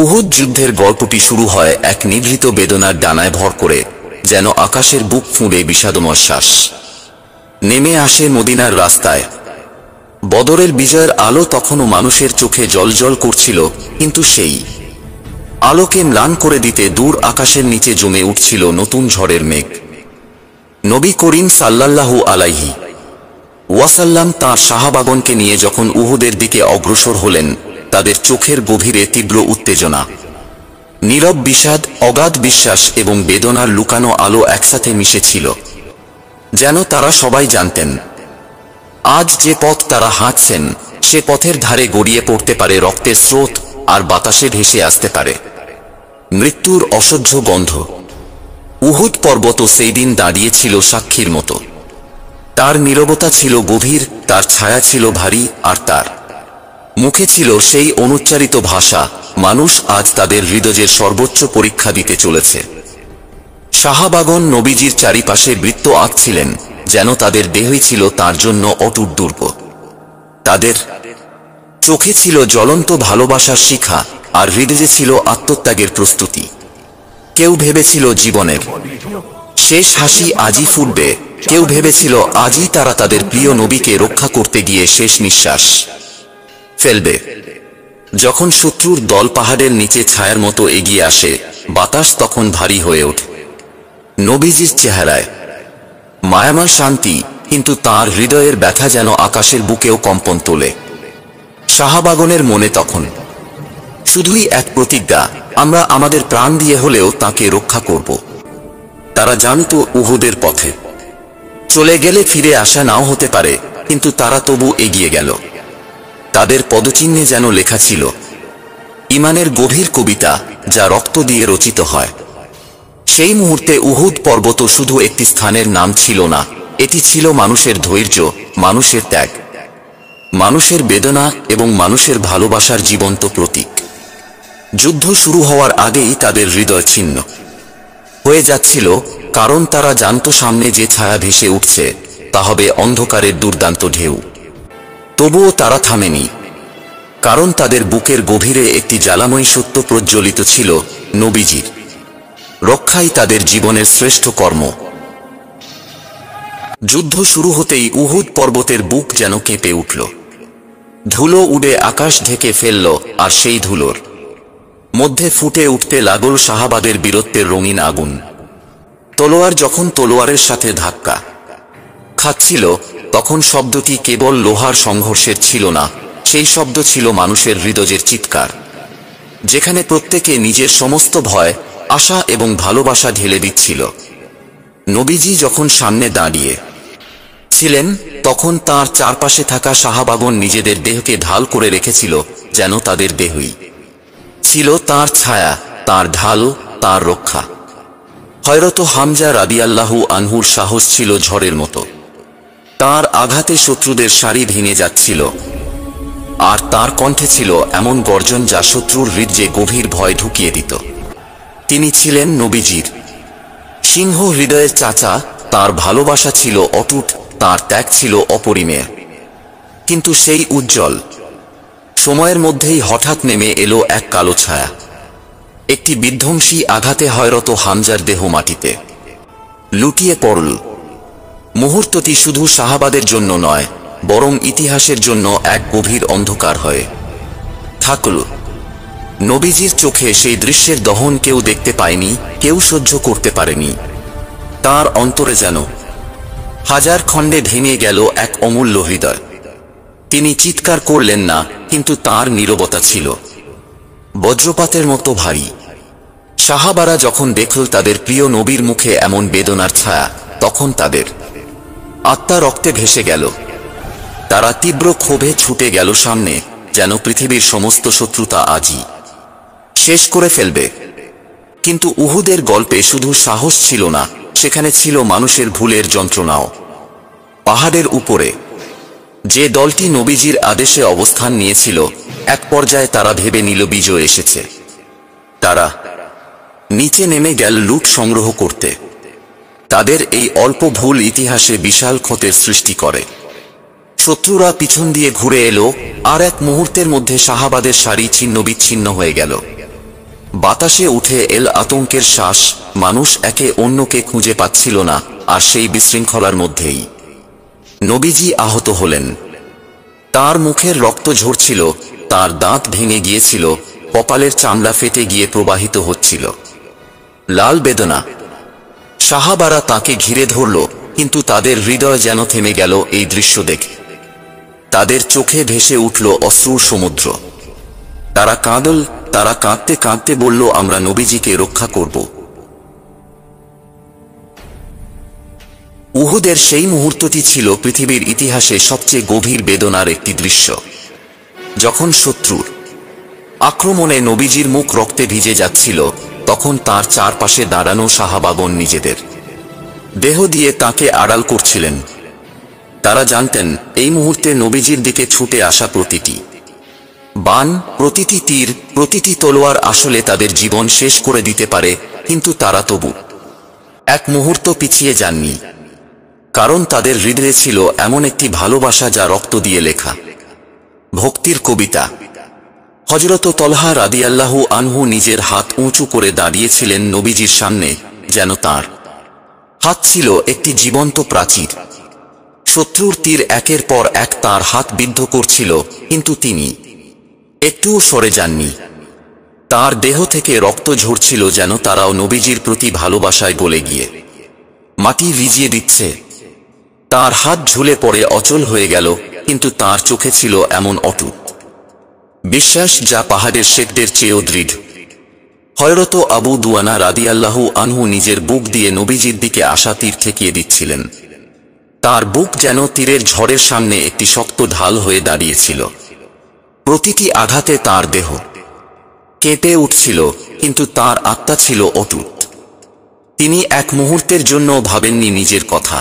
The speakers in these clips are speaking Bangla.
উহুদ যুদ্ধের গল্পটি শুরু হয় এক নিভৃত বেদনার ডানায় ভর করে, যেন আকাশের বুক ফুঁড়ে বিষাদময় শ্বাস নেমে আসে মদিনার রাস্তায়। বদরের বিজয়ের আলো তখনও মানুষের চোখে জ্বলজ্বল করছিল, কিন্তু সেই আলোকে ম্লান করে দিতে দূর আকাশের নিচে জমে উঠছিল নতুন ঝড়ের মেঘ। নবী করিম সাল্লাল্লাহু আলাইহি ওয়াসাল্লাম তাঁর সাহাবাগণকে নিয়ে যখন উহুদের দিকে অগ্রসর হলেন, তাদের চোখের গভীরে তীব্র উত্তেজনা, নীরব বিষাদ, অগাধ বিশ্বাস এবং বেদনার লুকানো আলো একসাথে মিশেছিল। যেন তারা সবাই জানতেন, আজ যে পথ তারা হাঁটছেন সে পথের ধারে গড়িয়ে পড়তে পারে রক্তের স্রোত, আর বাতাসে ভেসে আসতে পারে মৃত্যুর অসহ্য গন্ধ। উহুদ পর্বত সেই দিন দাঁড়িয়েছিল সাক্ষীর মতো। তার নীরবতা ছিল গভীর, তার ছায়া ছিল ভারী, আর তার মুখে ছিল সেই অনুচ্চারিত ভাষা, মানুষ আজ তাদের হৃদয়ের সর্বোচ্চ পরীক্ষা দিতে চলেছে। সাহাবাগণ নবীজির চারিপাশে বৃত্ত আঁকছিলেন, যেন তাদের দেহই ছিল তার জন্য অটুট দুর্গ। তাদের চোখে ছিল জ্বলন্ত ভালোবাসার শিখা, আর হৃদয়ে ছিল আত্মত্যাগের প্রস্তুতি। কেউ ভেবেছিল জীবনের শেষ হাসি আজই ফুটবে, কেউ ভেবেছিল আজই তারা তাদের প্রিয় নবীকে রক্ষা করতে গিয়ে শেষ নিঃশ্বাস ফেলবে। যখন শত্রুর দল পাহাড়ের নিচে ছায়ার মতো এগিয়ে আসে, বাতাস তখন ভারী হয়ে ওঠে। নবীজির চেহারায় মায়াময় শান্তি, কিন্তু তাঁর হৃদয়ের ব্যথা যেন আকাশের বুকেও কম্পন তোলে। সাহাবাগণের মনে তখন শুধুই এক প্রতিজ্ঞা, আমরা আমাদের প্রাণ দিয়ে হলেও তাকে রক্ষা করব। তারা জানত উহুদের পথে চলে গেলে ফিরে আসা নাও হতে পারে, কিন্তু তারা তবু এগিয়ে গেল। তাদের পদচিহ্নে যেন লেখা ছিল ঈমানের গভীর কবিতা, যা রক্ত দিয়ে রচিত হয়। সেই মুহূর্তে উহুদ পর্বত শুধু একটি স্থানের নাম ছিল না, এটি ছিল মানুষের ধৈর্য, মানুষের ত্যাগ, মানুষের বেদনা এবং মানুষের ভালোবাসার জীবন্ত প্রতীক। যুদ্ধ শুরু হওয়ার আগেই তাদের হৃদয় ছিন্ন হয়ে যাচ্ছিল, কারণ তারা জানত সামনে যে ছায়া ভেসে উঠছে তা হবে অন্ধকারের দুর্দান্ত ঢেউ। তবুও তারা থামেনি, কারণ তাদের বুকের গভীরে একটি জ্বালাময়ী সত্য প্রজ্বলিত ছিল, নবীজির রক্ষাই তাদের জীবনের শ্রেষ্ঠ কর্ম। যুদ্ধ শুরু হতেই উহুদ পর্বতের বুক যেন কেঁপে উঠল। ধুলো উড়ে আকাশ ঢেকে ফেলল, আর সেই ধুলোর মধ্যে ফুটে উঠতে লাগল সাহাবাদের বীরত্বের রঙিন আগুন। তলোয়ার যখন তলোয়ারের সাথে ধাক্কা খাচ্ছিল, তখন শব্দটি কেবল লোহার সংঘর্ষের ছিল না, সেই শব্দ ছিল মানুষের হৃদয়ের চিৎকার, যেখানে প্রত্যেকে নিজের সমস্ত ভয়, আশা এবং ভালোবাসা ঢেলে দিচ্ছিল। নবীজি যখন সামনে দাঁড়িয়ে ছিলেন, তখন তাঁর চারপাশে থাকা সাহাবাগণ নিজেদের দেহকে ঢাল করে রেখেছিল, যেন তাদের দেহই ছিল তাঁর ছায়া, তাঁর ঢাল, তাঁর রক্ষা। হযরত হামজা রাদিয়াল্লাহু আনহুর সাহস ছিল ঝড়ের মতো। তাঁর আঘাতে শত্রুদের সারি ভেঙে যাচ্ছিল, আর তাঁর কণ্ঠে ছিল এমন গর্জন যা শত্রুর হৃদয়ে গভীর ভয় ঢুকিয়ে দিত। তিনি ছিলেন নবীজির সিংহ হৃদয়ের চাচা, তাঁর ভালোবাসা ছিল অটুট, তাঁর ত্যাগ ছিল অপরিমেয়। কিন্তু সেই উজ্জ্বল সময়ের মধ্যেই হঠাৎ নেমে এলো এক কালো ছায়া। একটি বিধ্বংসী আঘাতে হযরত হামজার দেহ মাটিতে লুটিয়ে পড়ল। মুহূর্তটি শুধু সাহাবাদের জন্য নয়, বরং ইতিহাসের জন্য এক গভীর অন্ধকার হয়ে থাকল। নবীজির চোখে সেই দৃশ্যের দহন কেউ দেখতে পায়নি, কেউ সহ্য করতে পারেনি। তার অন্তরে যেন হাজার খণ্ডে ভেঙে গেল এক অমূল্য হৃদয়। তিনি চিৎকার করলেন না, কিন্তু তার নীরবতা ছিল বজ্রপাতের মতো ভারী। সাহাবারা যখন দেখল তাদের প্রিয় নবীর মুখে এমন বেদনার ছায়া, তখন তাদের আত্মা রক্তে ভেসে গেল। তারা তীব্র ক্ষোভে ছুটে গেল সামনে, যেন পৃথিবীর সমস্ত শত্রুতা আজই শেষ করে ফেলবে। কিন্তু উহুদের গল্পে শুধু সাহস ছিল না, সেখানে ছিল মানুষের ভুলের যন্ত্রণাও। পাহাড়ের উপরে যে দলটি নবীজির আদেশে অবস্থান নিয়েছিল, এক পর্যায়ে তারা ভেবে নিল বিজয় এসেছে। তারা নিচে নেমে গেল লুট সংগ্রহ করতে। তাদের এই অল্প ভুল ইতিহাসে বিশাল ক্ষতের সৃষ্টি করে। শত্রুরা পিছন দিয়ে ঘুরে এলো, আর এক মুহূর্তের মধ্যে সাহাবাদের সারি ছিন্ন বিচ্ছিন্ন হয়ে গেল। বাতাসে উঠে এল আতঙ্কের শ্বাস, মানুষ একে অন্যকে খুঁজে পাচ্ছিল না, আর সেই বিশৃঙ্খলার মধ্যেই নবীজি আহত হলেন। তার মুখের রক্ত ঝরছিল, তার দাঁত ভেঙে গিয়েছিল, কপালের চামড়া ফেটে গিয়ে প্রবাহিত হচ্ছিল লাল বেদনা। সাহাবারা তাকে ঘিরে ধরল, কিন্তু তাদের হৃদয় যেন থেমে গেল এই দৃশ্য দেখে। তাদের চোখে ভেসে উঠল অশ্রুর সমুদ্র। তারা কাঁদতে কাঁদতে বলল, আমরা নবীজিকে রক্ষা করব। উহুদের সেই মুহূর্তটি ছিল পৃথিবীর ইতিহাসে সবচেয়ে গভীর বেদনার একটি দৃশ্য। যখন শত্রুর আক্রমণে নবীজির মুখ রক্তে ভিজে যাচ্ছিল, তখন তার চারপাশে দাঁড়ানো সাহাবাগণ নিজেদের দেহ দিয়ে তাকে আড়াল করছিলেন। তারা জানতেন এই মুহূর্তে নবীজির দিকে ছুটে আসা প্রতিটি বাণ, প্রতিটি তীর, প্রতিটি তলোয়ার আসলে তাদের জীবন শেষ করে দিতে পারে, কিন্তু তারা তবু এক মুহূর্ত পিছিয়ে যাননি। কারণ তাদের হৃদয়ে ছিল এমন একটি ভালোবাসা যা রক্ত দিয়ে লেখা। ভক্তির কবিতা। হযরত তলহা রাদিয়াল্লাহু আনহু নিজের হাত উঁচু করে দাঁড়িয়েছিলেন নবীজির সামনে, যেন তার হাত ছিল একটি জীবন্ত প্রাচীর। শত্রুর তীর একের পর এক তার হাত বিদ্ধ করছিল, কিন্তু তিনি একটুও সরে যাননি। তার দেহ থেকে রক্ত ঝরছিল, যেন তারাও নবীজির প্রতি ভালোবাসায় গলে গিয়ে মাটি ভিজিয়ে দিচ্ছে। তার হাত ঝুলে পড়ে অচল হয়ে গেল, কিন্তু তার চোখে ছিল এমন অটুট বিশ্বাস যা পাহাড়ের শেকদের চেয়েও দৃঢ়। হযরত আবু দুয়ানা রাদিয়াল্লাহু আনহু নিজের বুক দিয়ে নবীজির দিকে আসা তীর ঠেকিয়ে দিচ্ছিলেন। তার বুক যেন তীরের ঝড়ের সামনে একটি শক্ত ঢাল হয়ে দাঁড়িয়েছিল। প্রতিটি আঘাতে তার দেহ কেঁপে উঠছিল, কিন্তু তার আত্মা ছিল অটুট। তিনি এক মুহূর্তের জন্য ভাবেননি নিজের কথা,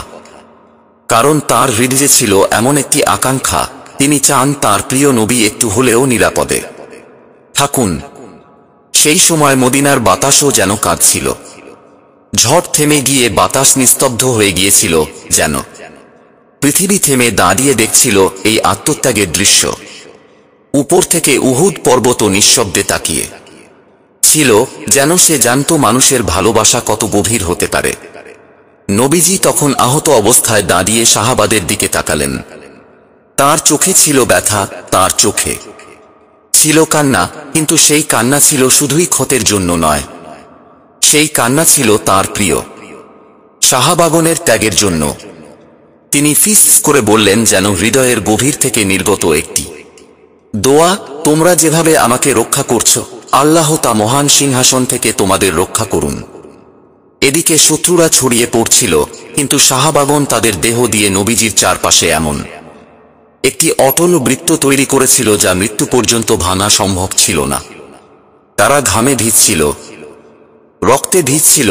কারণ তার হৃদয়ে ছিল এমন একটি আকাঙ্ক্ষা, তিনি চান তার প্রিয় নবী একটু হলেও নিরাপদে থাকুন। সেই সময় মদিনার বাতাসও যেন কাঁদছিল। ঝড় থেমে গিয়ে বাতাস নিস্তব্ধ হয়ে গিয়েছিল, যেন পৃথিবী থেমে দাঁড়িয়ে দেখছিল এই আত্মত্যাগের দৃশ্য। উপর থেকে উহুদ পর্বত নিঃশব্দে তাকিয়ে ছিল, যেন সে জানত মানুষের ভালোবাসা কত গভীর হতে পারে। নবীজি তখন আহত অবস্থায় দাঁড়িয়ে সাহাবাদের দিকে তাকালেন। তার চোখে ছিল ব্যথা, তার চোখে ছিল কান্না, কিন্তু সেই কান্না ছিল শুধুই ক্ষতের জন্য নয়, সেই কান্না ছিল তার প্রিয় সাহাবাগণের ত্যাগের জন্য। তিনি ফিস করে বললেন, যেন হৃদয়ের গভীর থেকে নির্গত একটি দোয়া, তোমরা যেভাবে আমাকে রক্ষা করছো, আল্লাহ তা মহান সিংহাসন থেকে তোমাদের রক্ষা করুন। এদিকে শত্রুরা ছড়িয়ে পড়ছিল, কিন্তু সাহাবাগণ তাদের দেহ দিয়ে নবীজির চারপাশে এমন একটি অটল বৃত্ত তৈরি করেছিল যা মৃত্যু পর্যন্ত ভাঙা সম্ভব ছিল না। তারা ঘামে ভিজছিল, রক্তে ভিজছিল,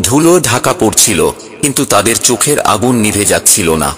ধুলো ঢাকা পড়ছিল, কিন্তু তাদের চোখের আগুন নিভে যাচ্ছিল না।